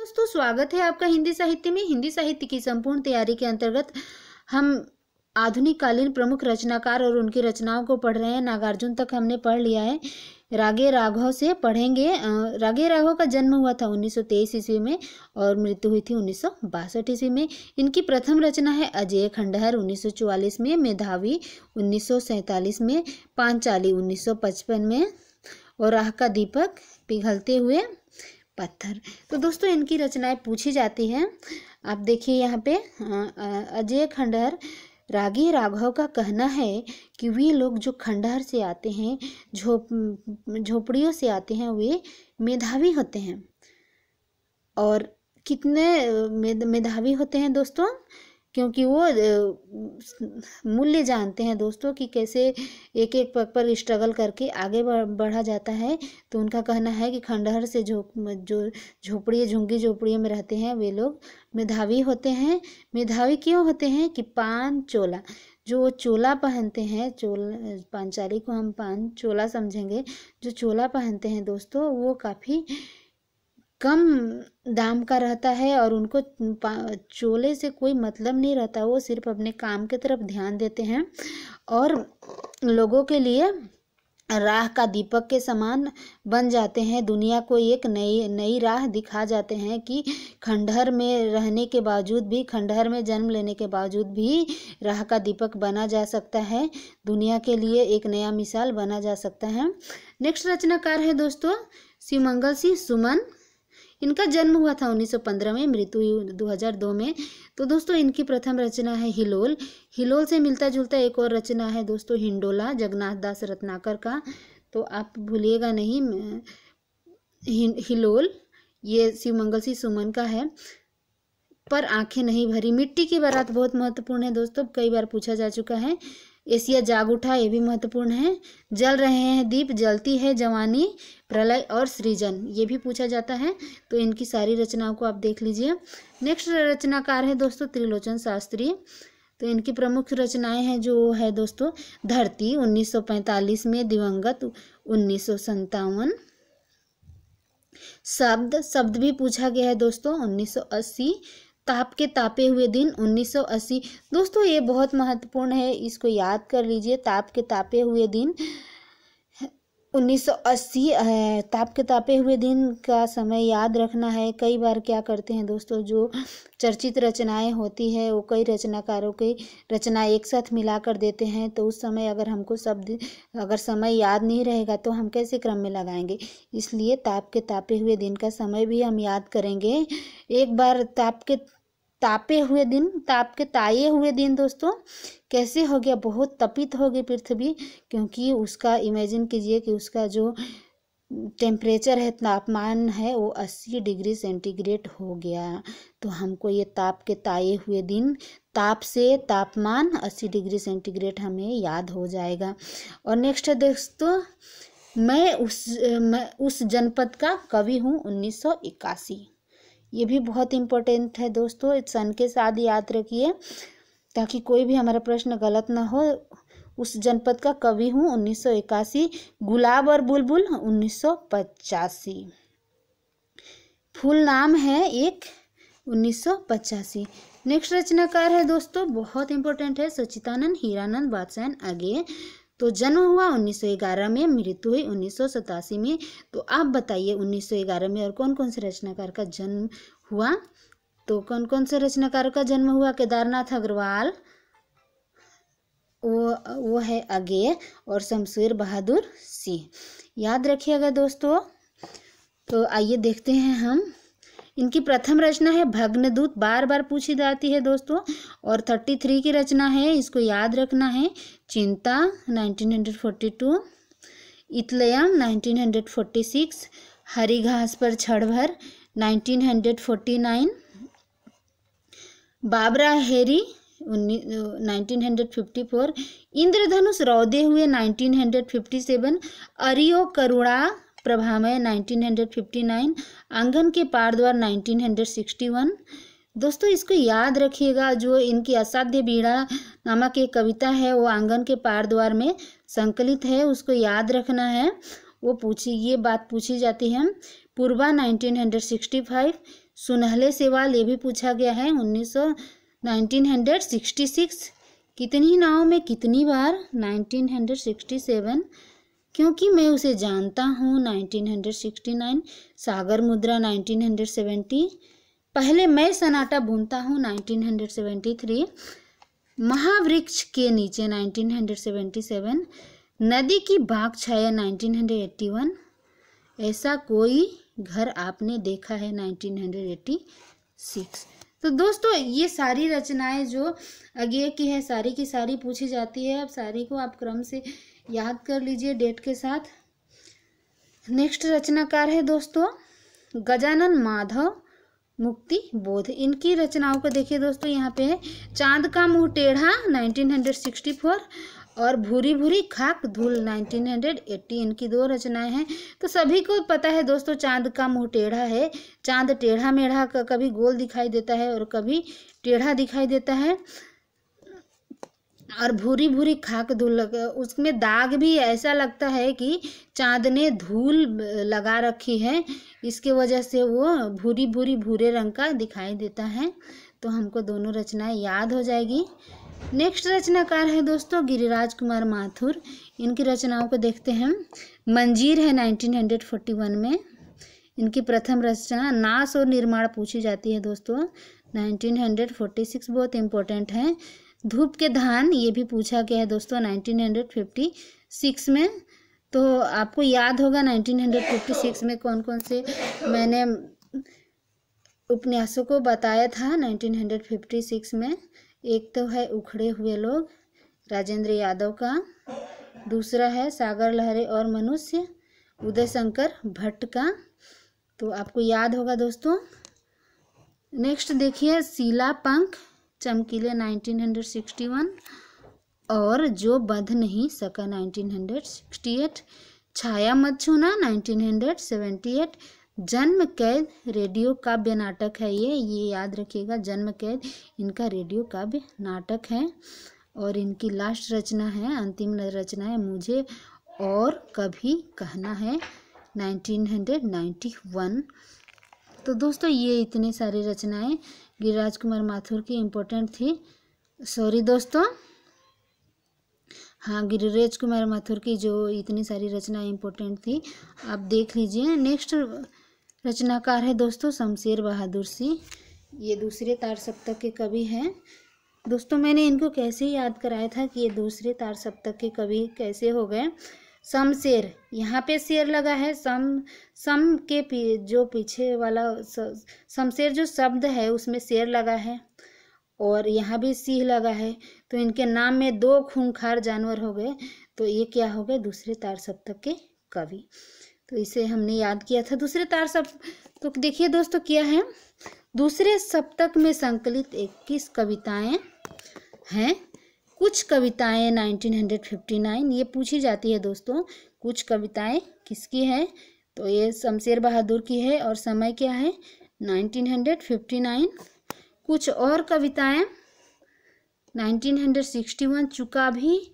दोस्तों स्वागत है आपका हिंदी साहित्य में। हिंदी साहित्य की संपूर्ण तैयारी के अंतर्गत हम आधुनिक कालीन प्रमुख रचनाकार और उनकी रचनाओं को पढ़ रहे हैं। नागार्जुन तक हमने पढ़ लिया है। रागे राघव से पढ़ेंगे। रागे राघव का जन्म हुआ था 1923 ईस्वी में और मृत्यु हुई थी 1962 ईस्वी में। इनकी प्रथम रचना है अजेय खंडहर 1944 में, मेधावी 1947 में, पांचाली 1955 में और राह का दीपक, पिघलते हुए पत्थर। तो दोस्तों इनकी रचनाएं पूछी जाती हैं। आप देखिए यहाँ पे अजेय खंडहर। रागे राघव का कहना है कि वे लोग जो खंडहर से आते हैं, झोपड़ियों से आते हैं, वे मेधावी होते हैं। और कितने मेधावी होते हैं दोस्तों? क्योंकि वो मूल्य जानते हैं दोस्तों कि कैसे एक एक पग पर स्ट्रगल करके आगे बढ़ा जाता है। तो उनका कहना है कि खंडहर से जो झोपड़ी झुग्गी झोपड़ियों में रहते हैं वे लोग मेधावी होते हैं। मेधावी क्यों होते हैं कि पान चोला, जो चोला पहनते हैं, पांचाली को हम पान चोला समझेंगे, जो चोला पहनते हैं दोस्तों वो काफ़ी कम दाम का रहता है और उनको चोले से कोई मतलब नहीं रहता। वो सिर्फ अपने काम की तरफ ध्यान देते हैं और लोगों के लिए राह का दीपक के समान बन जाते हैं। दुनिया को एक नई राह दिखा जाते हैं कि खंडहर में रहने के बावजूद भी, खंडहर में जन्म लेने के बावजूद भी राह का दीपक बना जा सकता है। दुनिया के लिए एक नया मिसाल बना जा सकता है। नेक्स्ट रचनाकार है दोस्तों शिवमंगल सिंह सुमन। इनका जन्म हुआ था 1915 में, मृत्यु हुई 2002 में। तो दोस्तों इनकी प्रथम रचना है हिलोल। हिलोल से मिलता जुलता एक और रचना है दोस्तों हिंडोला, जगन्नाथ दास रत्नाकर का। तो आप भूलिएगा नहीं, हिलोल ये शिवमंगल सिंह सुमन का है। पर आंखें नहीं भरी, मिट्टी की बारात बहुत महत्वपूर्ण है दोस्तों, कई बार पूछा जा चुका है। एशिया जाग उठा, ये भी महत्वपूर्ण है। जल रहे हैं दीप, जलती है जवानी, प्रलय और सृजन, ये भी पूछा जाता है। तो इनकी सारी रचनाओं को आप देख लीजिए। नेक्स्ट रचनाकार है दोस्तों त्रिलोचन शास्त्री। तो इनकी प्रमुख रचनाएं हैं जो है दोस्तों धरती 1945 में, दिवंगत 1957। शब्द भी पूछा गया है दोस्तों 1980। ताप के तापे हुए दिन 1980। दोस्तों ये बहुत महत्वपूर्ण है, इसको याद कर लीजिए। ताप के तापे हुए दिन 1980। ताप के तापे हुए दिन का समय याद रखना है। कई बार क्या करते हैं दोस्तों, जो चर्चित रचनाएं होती है वो कई रचनाकारों की रचना एक साथ मिला कर देते हैं। तो उस समय अगर हमको अगर समय याद नहीं रहेगा तो हम कैसे क्रम में लगाएंगे। इसलिए ताप के तापे हुए दिन का समय भी हम याद करेंगे। एक बार ताप के तापे हुए दिन, ताप के ताये हुए दिन दोस्तों कैसे हो गया, बहुत तपित हो गई पृथ्वी, क्योंकि उसका इमेजिन कीजिए कि उसका जो टेम्परेचर है, तापमान है, वो 80 डिग्री सेंटीग्रेड हो गया। तो हमको ये ताप के ताये हुए दिन, ताप से तापमान 80 डिग्री सेंटीग्रेड हमें याद हो जाएगा। और नेक्स्ट है दोस्तों मैं उस जनपद का कवि हूँ 1981। ये भी बहुत इम्पोर्टेंट है दोस्तों, सन के साथ याद रखिए ताकि कोई भी हमारा प्रश्न गलत ना हो। उस जनपद का कवि हूँ 1981। गुलाब और बुलबुल 1985। फूल नाम है एक 1985। नेक्स्ट रचनाकार है दोस्तों बहुत इंपॉर्टेंट है सच्चिदानंद हीरानंद बादशाहन आगे। तो जन्म हुआ 1911 में, मृत्यु हुई 1987 में। तो आप बताइए 1911 में और कौन कौन से रचनाकार का जन्म हुआ? तो कौन कौन से रचनाकार का जन्म हुआ? केदारनाथ अग्रवाल, वो है आगे, और शमशेर बहादुर सिंह। याद रखिएगा दोस्तों। तो आइए देखते हैं हम। इनकी प्रथम रचना है भग्नदूत, बार बार पूछी जाती है दोस्तों। और 33 की रचना है, इसको याद रखना है। चिंता 1942, इतलयम 1946, हरी घास पर क्षण भर 1949, बाबरा हेरी 1954, इंद्रधनुष रौदे हुए 1957, अरियो करुणा प्रभामय 1959, आंगन के पार द्वार 1961। दोस्तों इसको याद रखिएगा। जो इनकी असाध्य बीड़ा नामक एक कविता है वो आंगन के पार द्वार में संकलित है, उसको याद रखना है। ये बात पूछी जाती है। पूर्वा 1965, सुनहले सवाल ये भी पूछा गया है 1966। कितनी नाव में कितनी बार? 1967, क्योंकि मैं उसे जानता हूँ 1969। सागर मुद्रा 1970। पहले मैं सन्नाटा बुनता हूँ 1973। महावृक्ष के नीचे 1977। नदी की बाग छाया 1981। ऐसा कोई घर आपने देखा है 1986। तो दोस्तों ये सारी रचनाएं जो आगे की है सारी की सारी पूछी जाती है। अब सारी को आप क्रम से याद कर लीजिए डेट के साथ। नेक्स्ट रचनाकार है दोस्तों गजानन माधव मुक्ति बोध। इनकी रचनाओं को देखिए दोस्तों, यहाँ पे है चांद का मुंह टेढ़ा 1964 और भूरी भूरी खाक धूल 1980। इनकी 2 रचनाएं हैं। तो सभी को पता है दोस्तों चांद का मुंह टेढ़ा है। चांद टेढ़ा मेढ़ा कभी गोल दिखाई देता है और कभी टेढ़ा दिखाई देता है। और भूरी भूरी खाक धूल उसमें दाग भी ऐसा लगता है कि चांद ने धूल लगा रखी है, इसके वजह से वो भूरी भूरी भूरे रंग का दिखाई देता है। तो हमको दोनों रचनाएं याद हो जाएगी। नेक्स्ट रचनाकार है दोस्तों गिरिराज कुमार माथुर। इनकी रचनाओं को देखते हैं। मंजीर है 1941 में। इनकी प्रथम रचना नाश और निर्माण पूछी जाती है दोस्तों 1946, बहुत इम्पोर्टेंट है। धूप के धान ये भी पूछा गया है दोस्तों 1956 में। तो आपको याद होगा 1956 में कौन कौन से मैंने उपन्यासों को बताया था 1956 में। एक तो है उखड़े हुए लोग राजेंद्र यादव का, दूसरा है सागर लहरें और मनुष्य उदय शंकर भट्ट का। तो आपको याद होगा दोस्तों। नेक्स्ट देखिए शीला पंख चमकीले 1961 और जो बंध नहीं सका 1968। छाया मत छूना 1978। जन्म कैद रेडियो काव्य नाटक है ये याद रखिएगा। जन्म कैद इनका रेडियो काव्य नाटक है। और इनकी लास्ट रचना है, अंतिम रचना है मुझे और कभी कहना है 1991। तो दोस्तों ये इतने सारी रचनाएं गिरिराज कुमार माथुर की इम्पोर्टेंट थी। सॉरी दोस्तों, हाँ गिरिराज कुमार माथुर की जो इतनी सारी रचनाएं इम्पोर्टेंट थी आप देख लीजिए। नेक्स्ट रचनाकार है दोस्तों शमशेर बहादुर सिंह। ये दूसरे तार सप्तक के कवि हैं दोस्तों। मैंने इनको कैसे याद कराया था कि ये दूसरे तार सप्तक के कवि कैसे हो गए। शमशेर, यहाँ पे शेर लगा है, सम के जो पीछे वाला शमशेर जो शब्द है उसमें शेर लगा है और यहाँ भी सिंह लगा है। तो इनके नाम में 2 खूंखार जानवर हो गए। तो ये क्या हो गए दूसरे तार सप्तक के कवि। तो इसे हमने याद किया था। दूसरे तार सप्तक तो देखिए दोस्तों क्या है, दूसरे सप्तक में संकलित 21 कविताएं हैं। कुछ कविताएं 1959 ये पूछी जाती है दोस्तों। कुछ कविताएं किसकी है? तो ये शमशेर बहादुर की है और समय क्या है 1959। कुछ और कविताएं 1961 चुका भी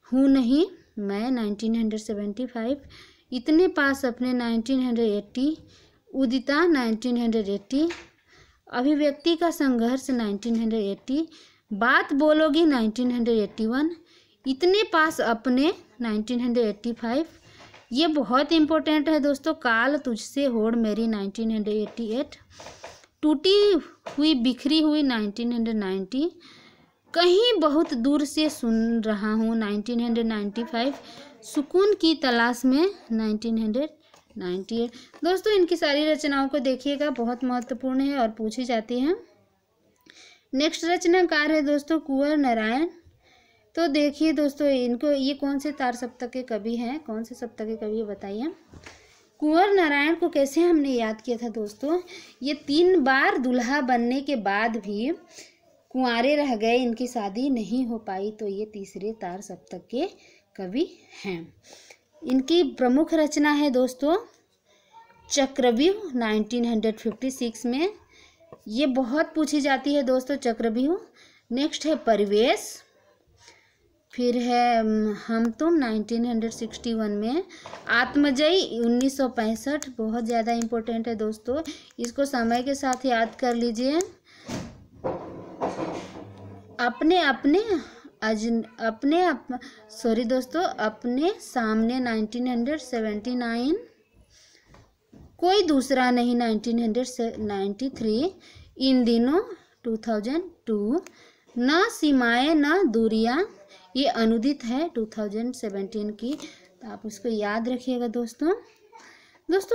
हूँ नहीं मैं 1975। इतने पास अपने 1980। उदिता 1980। अभिव्यक्ति का संघर्ष 1980। बात बोलोगी 1981। इतने पास अपने 1985। ये बहुत इम्पोर्टेंट है दोस्तों। काल तुझसे होड़ मेरी 1988। टूटी हुई बिखरी हुई 1990। कहीं बहुत दूर से सुन रहा हूँ 1995। सुकून की तलाश में 1998। दोस्तों इनकी सारी रचनाओं को देखिएगा, बहुत महत्वपूर्ण है और पूछी जाती है। नेक्स्ट रचनाकार है दोस्तों कुंवर नारायण। तो देखिए दोस्तों इनको ये कौन से तार सप्तक के कवि हैं, कौन से सप्तक के कवि बताइए। कुंवर नारायण को कैसे हमने याद किया था दोस्तों, ये 3 बार दुल्हा बनने के बाद भी कुंवारे रह गए, इनकी शादी नहीं हो पाई। तो ये तीसरे तार सप्तक के कवि हैं। इनकी प्रमुख रचना है दोस्तों चक्रव्यूह 1956 में। ये बहुत पूछी जाती है दोस्तों चक्रव्यूह। नेक्स्ट है परिवेश। फिर है हम तुम 1961 में, आत्मजयी 1965, बहुत ज़्यादा इम्पोर्टेंट है दोस्तों, इसको समय के साथ याद कर लीजिए। सॉरी दोस्तों, अपने सामने 1979, कोई दूसरा नहीं 1993, इन दिनों 2002, न सीमाएं न दूरियां, ये अनुदित है 2017 की, तो आप उसको याद रखिएगा दोस्तों।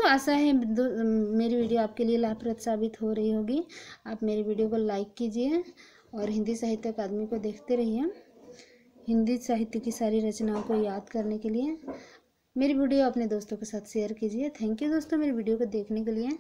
आशा है मेरी वीडियो आपके लिए लाभप्रद साबित हो रही होगी। आप मेरी वीडियो को लाइक कीजिए और हिंदी साहित्य अकादमी को देखते रहिए, हिंदी साहित्य की सारी रचनाओं को याद करने के लिए। मेरी वीडियो अपने दोस्तों के साथ शेयर कीजिए। थैंक यू दोस्तों मेरी वीडियो को देखने के लिए।